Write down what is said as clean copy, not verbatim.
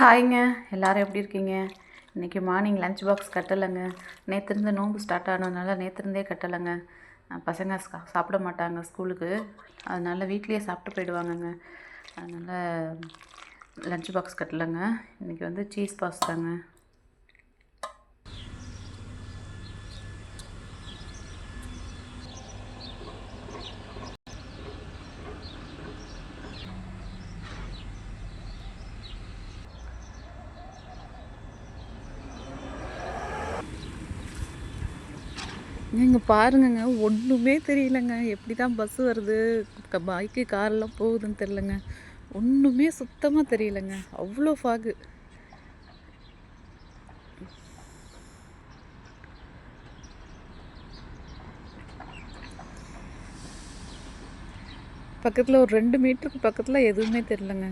ஹாய்ங்க. எல்லோரும் எப்படி இருக்கீங்க? இன்றைக்கி மார்னிங் லஞ்ச் பாக்ஸ் கட்டலைங்க. நேற்றுருந்து நோன்பு ஸ்டார்ட் ஆனதுனால நேற்றுருந்தே கட்டலைங்க. பசங்க சாப்பிட மாட்டாங்க ஸ்கூலுக்கு, அதனால் வீட்லேயே சாப்பிட்டு போயிடுவாங்கங்க. அதனால் லஞ்ச் பாக்ஸ் கட்டலைங்க. இன்றைக்கி வந்து சீஸ் பாஸ்தாங்க. இங்கே பாருங்கங்க, ஒன்றுமே தெரியலங்க. எப்படி தான் பஸ்ஸு வருது, பைக்கு காரெல்லாம் போகுதுன்னு தெரிலங்க. ஒன்றுமே சுத்தமாக தெரியலங்க. அவ்வளோ ஃபாகு. பக்கத்தில் ஒரு 2 மீட்டருக்கு பக்கத்தில் எதுவுமே தெரிலங்க.